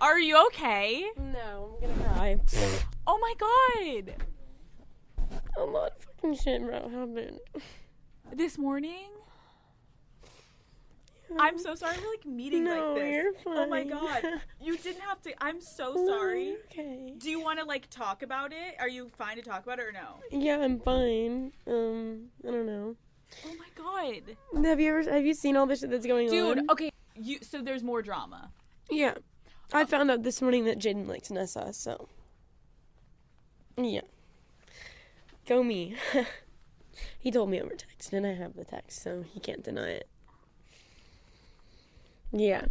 Are you okay? No, I'm gonna cry. Oh my god. A lot of fucking shit, bro, happened. This morning? I'm so sorry for meeting like this. You're fine. Oh my god. You didn't have to. I'm so sorry. Okay. Do you want to talk about it? Are you fine to talk about it or no? Yeah, I'm fine. I don't know. Oh my god. Have you seen all the shit that's going on? Dude, okay. So there's more drama. Yeah. I found out this morning that Jaden likes Nessa, so. Yeah. Go me. He told me over text, and I have the text, so he can't deny it. Yeah.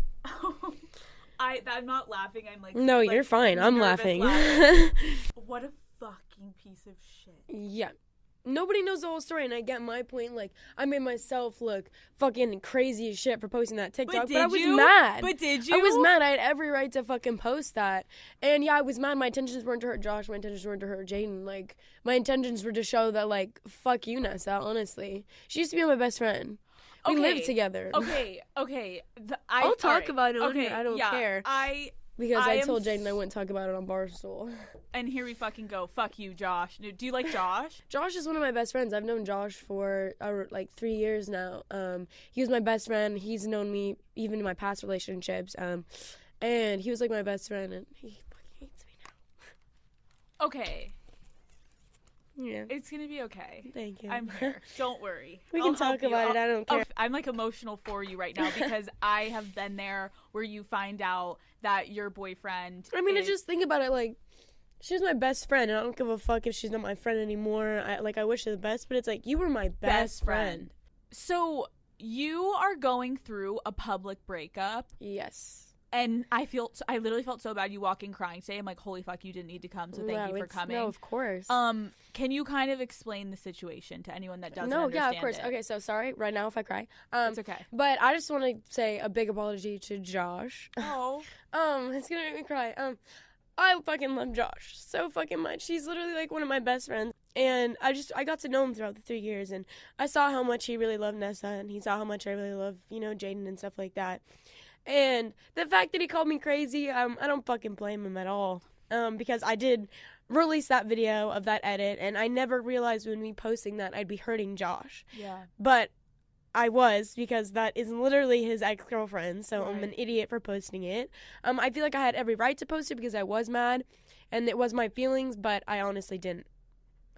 I'm not laughing. I'm No, you're fine. I'm laughing. What a fucking piece of shit. Yeah. Nobody knows the whole story, and I get my point. I made myself look fucking crazy as shit for posting that TikTok, but I was mad. But did you? I was mad. I had every right to fucking post that. And yeah, I was mad. My intentions weren't to hurt Josh. My intentions weren't to hurt Jaden. My intentions were to show that, fuck you, Nessa, honestly. She used to be my best friend. We lived together. Okay. I'll talk about it later. I don't yeah, care. Because I told Jaden I wouldn't talk about it on Barstool. And here we fucking go. Fuck you, Josh. Do you like Josh? Josh is one of my best friends. I've known Josh for 3 years now. He was my best friend. He's known me even in my past relationships. And he was my best friend, and he fucking hates me now. Okay. Yeah. It's gonna be okay. Thank you. I'm here. Don't worry. We can talk about it. I don't care. I'm emotional for you right now because I have been there where you find out that your boyfriend just think about it, she's my best friend, and I don't give a fuck if she's not my friend anymore. I wish her the best, but it's you were my best friend. So you are going through a public breakup. Yes. And I literally felt so bad you walking crying today. I'm like, holy fuck, you didn't need to come, so thank you for coming. No, of course. Can you kind of explain the situation to anyone that doesn't understand yeah, of course. it? Okay, so sorry right now if I cry. It's okay. But I just want to say a big apology to Josh. Oh. It's gonna make me cry. I fucking love Josh so fucking much. He's literally one of my best friends. And I got to know him throughout the 3 years, and I saw how much he really loved Nessa, and he saw how much I really love, Jaden and stuff like that. And the fact that he called me crazy, I don't fucking blame him at all. Because I did release that video of that edit, and I never realized when me posting that I'd be hurting Josh. Yeah. But I was, because that is literally his ex-girlfriend, so right. I'm an idiot for posting it. I feel like I had every right to post it because I was mad, and it was my feelings, but I honestly didn't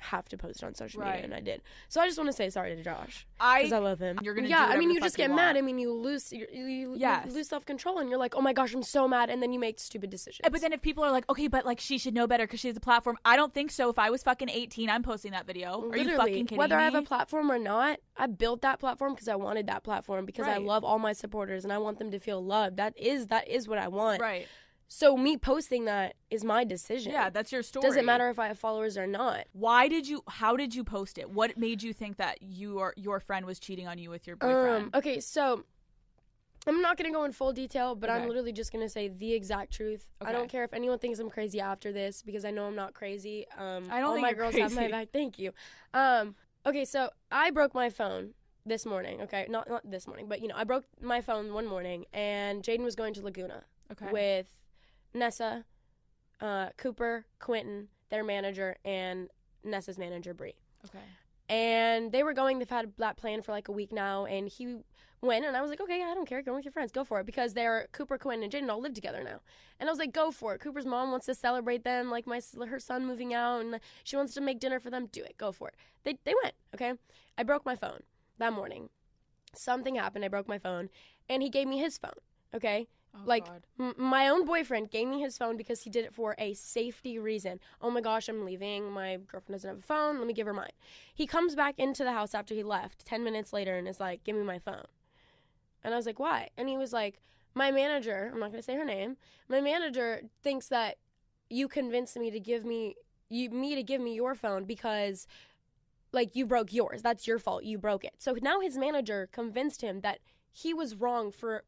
have to post it on social media, and I did. So I just want to say sorry to Josh because I love him. You're gonna do you just get mad. You lose you lose self-control, and you're like, oh my gosh, I'm so mad, and then you make stupid decisions. But then if people are like, okay, but she should know better because she has a platform, I don't think so. If I was fucking 18, I'm posting that video. Literally, are you fucking kidding whether me? I have a platform or not, I built that platform because I wanted that platform because I love all my supporters and I want them to feel loved. That is what I want. Right. So me posting that is my decision. Yeah, that's your story. Doesn't matter if I have followers or not. How did you post it? What made you think that your friend was cheating on you with your boyfriend? Okay, so I'm not going to go in full detail, but I'm literally just going to say the exact truth. Okay. I don't care if anyone thinks I'm crazy after this because I know I'm not crazy. I don't all think my you're girls crazy. have my back. Thank you. Okay, so I broke my phone this morning. Okay, not this morning, but I broke my phone one morning, and Jaden was going to Laguna with Nessa, Cooper, Quentin, their manager, and Nessa's manager, Bree. Okay. And they were going, they've had that plan for a week now, and he went, and I was like, okay, I don't care, go with your friends, go for it, because Cooper, Quentin, and Jaden all live together now. And I was like, go for it. Cooper's mom wants to celebrate them, her son moving out, and she wants to make dinner for them, do it, go for it. They went, okay? I broke my phone that morning. Something happened, I broke my phone, and he gave me his phone, okay? Oh, my own boyfriend gave me his phone because he did it for a safety reason. Oh my gosh, I'm leaving. My girlfriend doesn't have a phone. Let me give her mine. He comes back into the house after he left 10 minutes later and is like, give me my phone. And I was like, why? And he was like, my manager, I'm not going to say her name, my manager thinks that you convinced me to give me your phone because you broke yours. That's your fault. You broke it. So now his manager convinced him that he was wrong for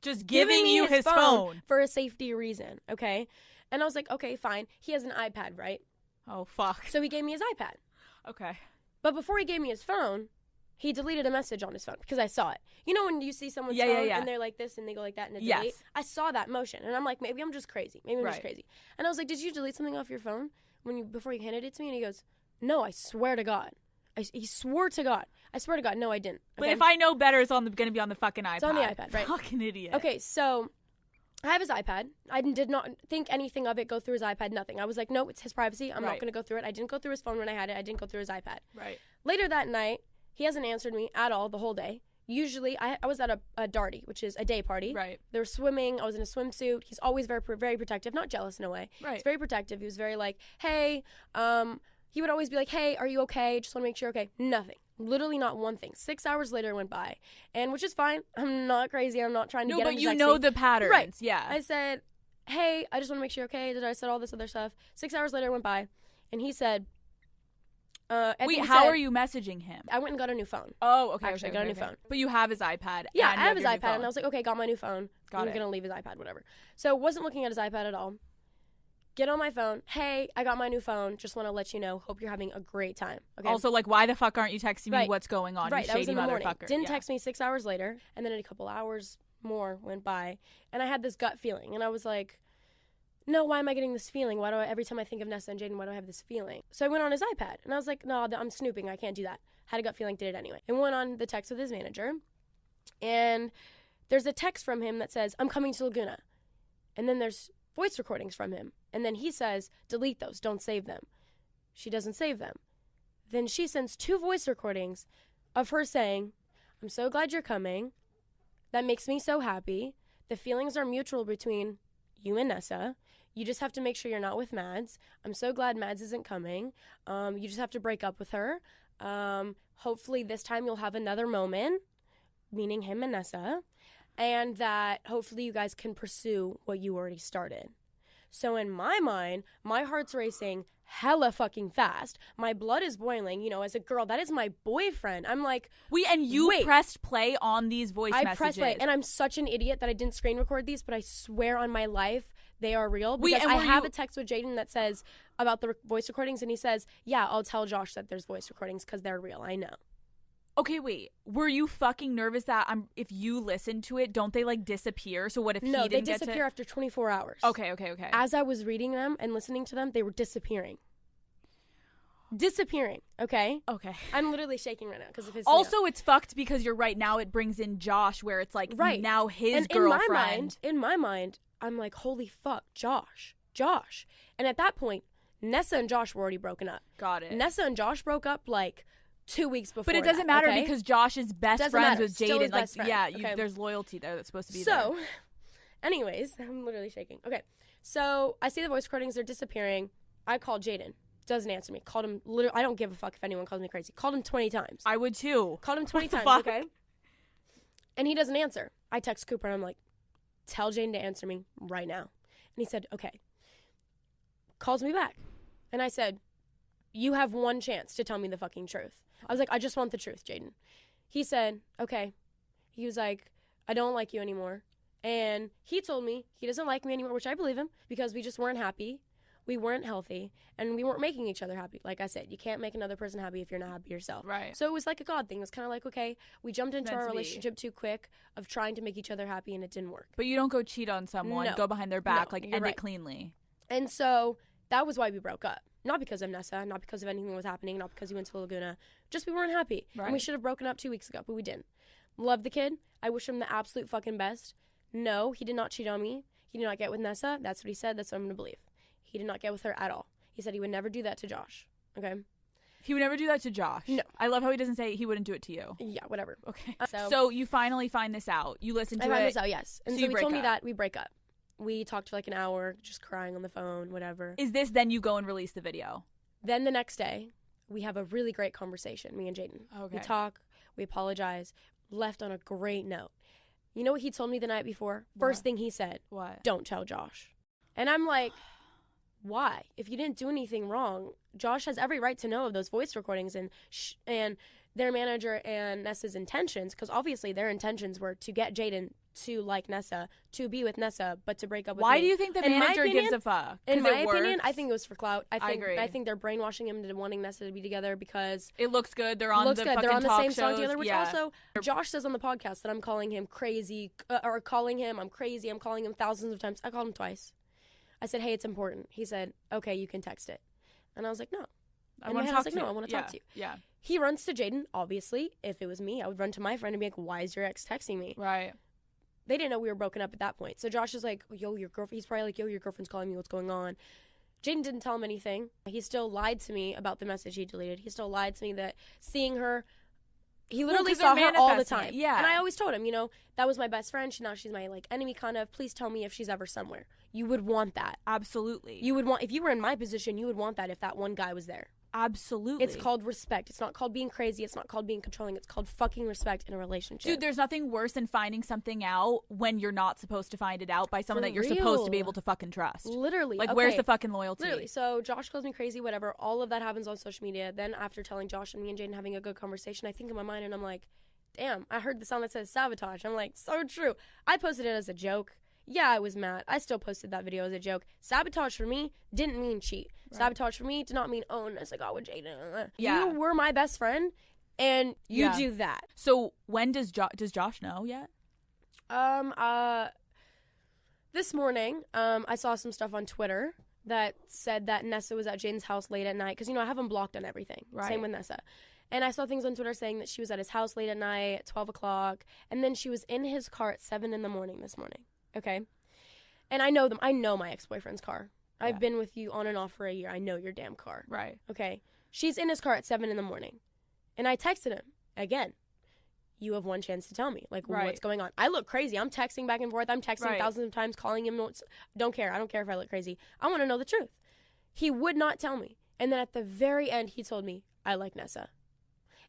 just giving you his phone for a safety reason, okay? And I was like, okay, fine. He has an iPad, right? Oh, fuck. So he gave me his iPad. Okay. But before he gave me his phone, he deleted a message on his phone because I saw it. You know when you see someone's phone and they're like this and they go like that and it delete? I saw that motion and I'm like, maybe I'm just crazy. Maybe I'm just crazy. And I was like, did you delete something off your phone before you handed it to me? And he goes, no, I swear to God. He swore to God. I swear to God, no, I didn't. Okay? But if I know better, it's going to be on the fucking iPad. It's on the iPad, right? Fucking idiot. Okay, so I have his iPad. I did not think anything of it, go through his iPad, nothing. I was like, no, it's his privacy. I'm not going to go through it. I didn't go through his phone when I had it. I didn't go through his iPad. Right. Later that night, he hasn't answered me at all the whole day. Usually, I was at a darty, which is a day party. Right. They were swimming. I was in a swimsuit. He's always very, very protective. Not jealous in a way. Right. He's very protective. He was very like, hey, he would always be like, hey, are you okay? Just want to make sure you're okay. Nothing. Literally not one thing. 6 hours later went by, and which is fine. I'm not crazy. I'm not trying to get him. No, but you know the patterns. Right. Yeah. I said, hey, I just want to make sure you're okay. I said all this other stuff. 6 hours later went by, and he said, wait, how are you messaging him? I went and got a new phone. Oh, okay. Actually, I got a new phone. But you have his iPad. Yeah, I have his iPad, and I was like, okay, got my new phone. I'm going to leave his iPad, whatever. So wasn't looking at his iPad at all. Get on my phone. Hey, I got my new phone. Just want to let you know. Hope you're having a great time. Okay. Also, like, why the fuck aren't you texting me what's going on? Right, you that was shady in the morning. motherfucker. Didn't text me 6 hours later, and then a couple hours more went by, and I had this gut feeling, and I was like, no, why am I getting this feeling? Why do I, every time I think of Nessa and Jaden, why do I have this feeling? So I went on his iPad, and I was like, no, I'm snooping. I can't do that. Had a gut feeling, did it anyway. And went on the text with his manager, and there's a text from him that says, I'm coming to Laguna. And then there's voice recordings from him. And then he says, delete those, don't save them. She doesn't save them. Then she sends 2 voice recordings of her saying, I'm so glad you're coming. That makes me so happy. The feelings are mutual between you and Nessa. You just have to make sure you're not with Mads. I'm so glad Mads isn't coming. You just have to break up with her. Hopefully this time you'll have another moment, meaning him and Nessa, and that hopefully you guys can pursue what you already started. So in my mind, my heart's racing hella fucking fast. My blood is boiling. You know, as a girl, that is my boyfriend. I'm like, you pressed play on these voice messages. I pressed play, and I'm such an idiot that I didn't screen record these, but I swear on my life, they are real. Because I have a text with Jaden that says about the voice recordings, and he says, yeah, I'll tell Josh that there's voice recordings because they're real. I know. Okay, wait. Were you fucking nervous that if you listen to it, don't they like disappear? So what if he didn't get to... No, they disappear after 24 hours. Okay. As I was reading them and listening to them, they were disappearing. Okay? Okay. I'm literally shaking right now because of his... Also, it's fucked because you're right now it brings in Josh where it's like now his girlfriend. In my mind, I'm like, holy fuck, Josh. And at that point, Nessa and Josh were already broken up. Got it. Nessa and Josh broke up like 2 weeks before. But it doesn't matter because Josh is best friends with Still Jaden. Like, best friend. yeah, Okay. There's loyalty there that's supposed to be there. So, anyways, I'm literally shaking. Okay, so I see the voice recordings. They're disappearing. I called Jaden. Doesn't answer me. Called him. I don't give a fuck if anyone calls me crazy. Called him 20 times. I would too. Called him 20 times. Fuck? Okay. And he doesn't answer. I text Cooper and I'm like, tell Jaden to answer me right now. And he said, okay. Calls me back. And I said, you have one chance to tell me the fucking truth. I was like, I just want the truth, Jaden. He said, okay. He was like, I don't like you anymore. And he told me he doesn't like me anymore, which I believe him, because we just weren't happy. We weren't healthy, and we weren't making each other happy. Like I said, you can't make another person happy if you're not happy yourself. Right. So it was like a God thing. It was kind of like, okay, we jumped into our relationship too quick of trying to make each other happy, and it didn't work. But you don't go cheat on someone, go behind their back, end it cleanly. And so that was why we broke up. Not because of Nessa, not because of anything that was happening, not because we went to Laguna. Just we weren't happy. Right. And we should have broken up 2 weeks ago, but we didn't. Love the kid. I wish him the absolute fucking best. No, he did not cheat on me. He did not get with Nessa. That's what he said. That's what I'm going to believe. He did not get with her at all. He said he would never do that to Josh. Okay? He would never do that to Josh? No. I love how he doesn't say he wouldn't do it to you. Yeah, whatever. Okay. So you finally find this out. You listen to it. I find this out, yes. And so he told me up. that we break up. We talked for like an hour, just crying on the phone, whatever. Is this then you go and release the video? Then the next day, we have a really great conversation, me and Jaden. Okay. We talk, we apologize, left on a great note. You know what he told me the night before? First thing he said, what? Don't tell Josh. And I'm like, why? If you didn't do anything wrong, Josh has every right to know of those voice recordings and their manager and Nessa's intentions, because obviously their intentions were to get Jaden to like Nessa, to be with Nessa, but to break up with Why me. do you think the manager gives a fuck? In my opinion, I think it was for clout. I agree. I think they're brainwashing him into wanting Nessa to be together because it looks good. They're on the fucking They're on the talk same song shows. together, which also Josh says on the podcast that I'm calling him crazy, or calling him I'm crazy. I'm calling him thousands of times. I called him twice. I said, hey, it's important. He said, okay, you can text it. And I was like, no. I want to talk to you. No, I want to talk to you. Yeah. He runs to Jaden, obviously. If it was me, I would run to my friend and be like, why is your ex texting me? Right. They didn't know we were broken up at that point. So Josh is like, yo, your girlfriend. He's probably like, yo, your girlfriend's calling me. What's going on? Jaden didn't tell him anything. He still lied to me about the message he deleted. He still lied to me that seeing her, he literally saw her all the time. Yeah. And I always told him, that was my best friend. Now she's my enemy kind of. Please tell me if she's ever somewhere. You would want that. Absolutely. You would want, if you were in my position, you would want that if that one guy was there. Absolutely. It's called respect. It's not called being crazy. It's not called being controlling. It's called fucking respect in a relationship. Dude, there's nothing worse than finding something out when you're not supposed to find it out by someone that you're supposed to be able to fucking trust. Literally. Like, where's the fucking loyalty? Literally. So Josh calls me crazy, whatever. All of that happens on social media. Then after telling Josh and me and Jaden having a good conversation, I think in my mind and I'm like, damn, I heard the sound that says sabotage. I'm like, so true. I posted it as a joke. Yeah, I was mad. I still posted that video as a joke. Sabotage for me didn't mean cheat. Right. Sabotage for me did not mean, oh, Nessa got with Jaden. Yeah. You were my best friend, and you do that. So when does Josh know yet? This morning, I saw some stuff on Twitter that said that Nessa was at Jaden's house late at night. Because, I have him blocked on everything. Right. Same with Nessa. And I saw things on Twitter saying that she was at his house late at night, at 12 o'clock. And then she was in his car at 7 in the morning this morning. Okay? And I know them. I know my ex-boyfriend's car. Yeah. I've been with you on and off for a year. I know your damn car. Right. Okay? She's in his car at 7 in the morning. And I texted him. Again, you have one chance to tell me. Like, what's going on? I look crazy. I'm texting back and forth. I'm texting thousands of times, calling him. Don't care. I don't care if I look crazy. I want to know the truth. He would not tell me. And then at the very end, he told me, I like Nessa.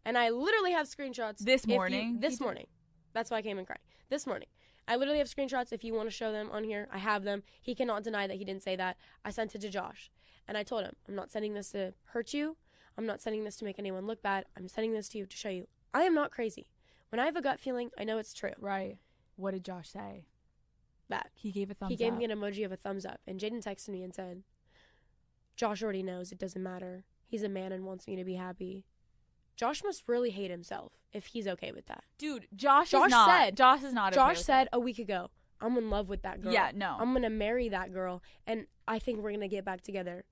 And I literally have screenshots. This morning? This morning. That's why I came and cried. This morning. I literally have screenshots. If you want to show them on here, I have them. He cannot deny that he didn't say that. I sent it to Josh. And I told him, I'm not sending this to hurt you. I'm not sending this to make anyone look bad. I'm sending this to you to show you I am not crazy. When I have a gut feeling, I know it's true. Right. What did Josh say? That. He gave a thumbs up. He gave me an emoji of a thumbs up. And Jaden texted me and said, Josh already knows it doesn't matter. He's a man and wants me to be happy. Josh must really hate himself if he's okay with that. Dude, Josh is not. Josh is not okay Josh with said it. a week ago, I'm in love with that girl. Yeah, no. I'm going to marry that girl, and I think we're going to get back together.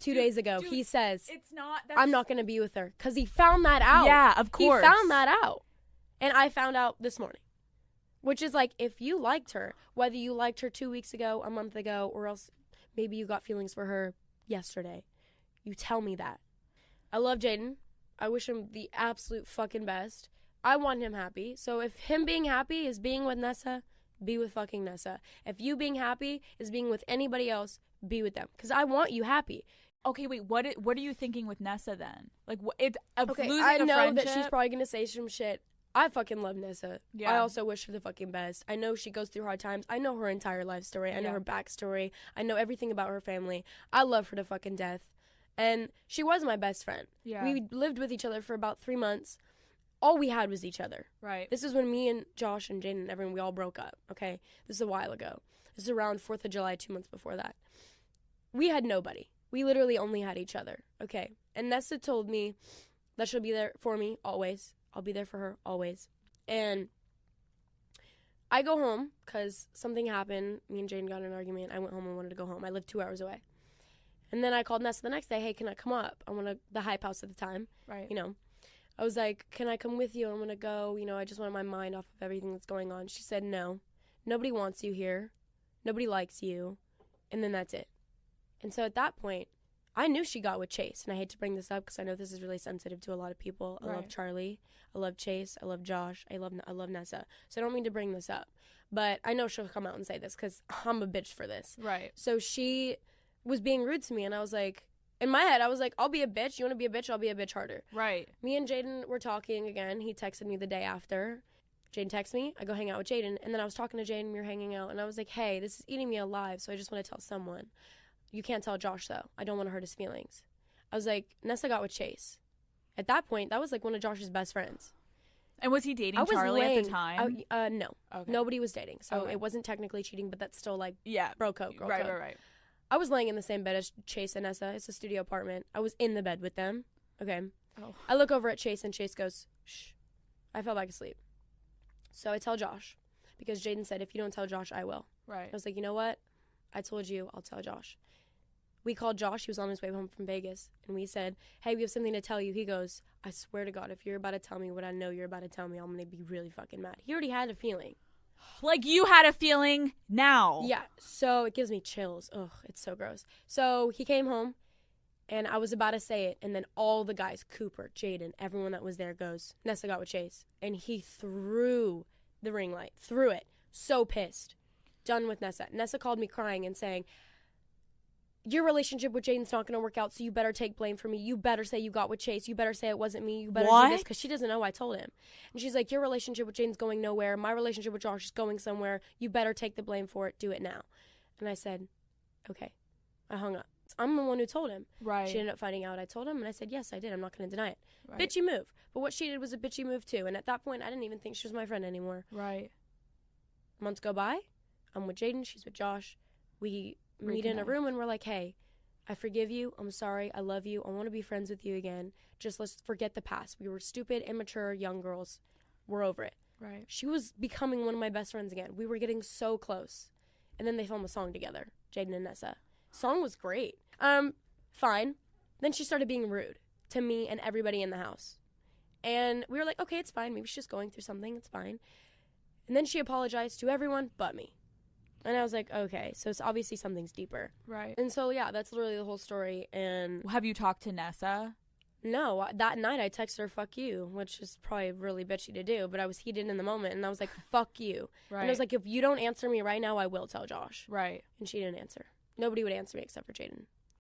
2 days ago, he says, it's not, I'm not going to be with her, because he found that out. Yeah, of course. He found that out. And I found out this morning. Which is like, if you liked her, whether you liked her 2 weeks ago, a month ago, or else maybe you got feelings for her yesterday, you tell me that. I love Jaden. I wish him the absolute fucking best. I want him happy. So if him being happy is being with Nessa, be with fucking Nessa. If you being happy is being with anybody else, be with them. Because I want you happy. Okay, wait, what are you thinking with Nessa then? Like, losing I a know friendship? that she's probably going to say some shit. I fucking love Nessa. Yeah. I also wish her the fucking best. I know she goes through hard times. I know her entire life story. I know her backstory. I know everything about her family. I love her to fucking death. And she was my best friend. Yeah. We lived with each other for about 3 months. All we had was each other. Right. This is when me and Josh and Jaden and everyone, we all broke up, okay? This is a while ago. This is around 4th of July, 2 months before that. We had nobody. We literally only had each other, okay? And Nessa told me that she'll be there for me always. I'll be there for her always. And I go home because something happened. Me and Jaden got in an argument. I went home and wanted to go home. I lived 2 hours away. And then I called Nessa the next day. Hey, can I come up? I want to, the Hype House at the time. Right. I was like, can I come with you? I'm going to go. I just wanted my mind off of everything that's going on. She said, no. Nobody wants you here. Nobody likes you. And then that's it. And so at that point, I knew she got with Chase. And I hate to bring this up because I know this is really sensitive to a lot of people. I love Charlie. I love Chase. I love Josh. I love Nessa. So I don't mean to bring this up. But I know she'll come out and say this because I'm a bitch for this. Right. So she was being rude to me. And I was like, in my head, I was like, I'll be a bitch. You want to be a bitch? I'll be a bitch harder. Right. Me and Jaden were talking again. He texted me the day after. Jaden texted me. I go hang out with Jaden. And then I was talking to Jaden. We were hanging out. And I was like, hey, this is eating me alive. So I just want to tell someone. You can't tell Josh, though. I don't want to hurt his feelings. I was like, Nessa got with Chase. At that point, that was like one of Josh's best friends. And was he dating Charlie at the time? No. Okay. Nobody was dating. So it wasn't technically cheating, but that's still like bro code, girl code. Right. I was laying in the same bed as Chase and Nessa. It's a studio apartment. I was in the bed with them. Okay. Oh. I look over at Chase and Chase goes, shh. I fell back asleep. So I tell Josh because Jaden said, if you don't tell Josh, I will. Right. I was like, you know what? I told you, I'll tell Josh. We called Josh. He was on his way home from Vegas. And we said, hey, we have something to tell you. He goes, I swear to God, if you're about to tell me what I know you're about to tell me, I'm going to be really fucking mad. He already had a feeling. Like you had a feeling now. Yeah. So it gives me chills. Ugh, it's so gross. So he came home. And I was about to say it, and then all the guys, Cooper, Jaden, everyone that was there goes, Nessa got with Chase. And he threw the ring light, threw it, so pissed. Done with Nessa. Nessa called me crying and saying, your relationship with Jaden's not going to work out, so you better take blame for me. You better say you got with Chase. You better say it wasn't me. You better do this, because she doesn't know I told him. And she's like, your relationship with Jaden's going nowhere. My relationship with Josh is going somewhere. You better take the blame for it. Do it now. And I said, okay. I hung up. I'm the one who told him. Right. She ended up finding out I told him, and I said, yes, I did. I'm not going to deny it. Right. Bitchy move. But what she did was a bitchy move, too. And at that point, I didn't even think she was my friend anymore. Right. Months go by. I'm with Jaden. She's with Josh. We meet in a room, and we're like, hey, I forgive you. I'm sorry. I love you. I want to be friends with you again. Just let's forget the past. We were stupid, immature, young girls. We're over it. Right. She was becoming one of my best friends again. We were getting so close. And then they filmed a song together, Jaden and Nessa. Song was great. Fine. Then she started being rude to me and everybody in the house. And we were like, okay, it's fine. Maybe she's just going through something. It's fine. And then she apologized to everyone but me. And I was like, okay, so it's obviously something's deeper. Right. And so, yeah, that's literally the whole story. And have you talked to Nessa? No. That night I texted her, fuck you, which is probably really bitchy to do. But I was heated in the moment. And I was like, fuck you. Right. And I was like, if you don't answer me right now, I will tell Josh. Right. And she didn't answer. Nobody would answer me except for Jaden.